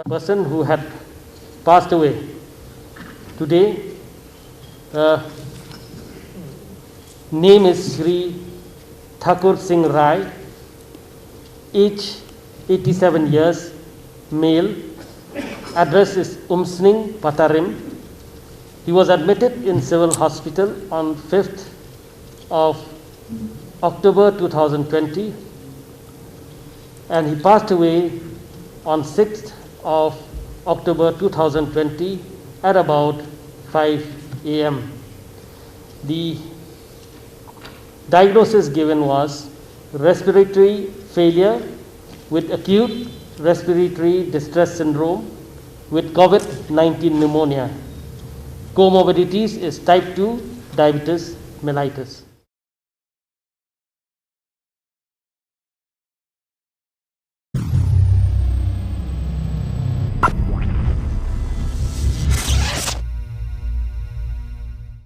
person who had passed away today. Name is Sri Thakur Singh Rai, age 87 years, male. Address is Umsning, Patarim. He was admitted in civil hospital on 5th of October 2020 and he passed away on 6th of October 2020 at about 5 a.m. The diagnosis given was respiratory failure with acute respiratory distress syndrome with COVID-19 pneumonia. Comorbidities is type 2 diabetes mellitus.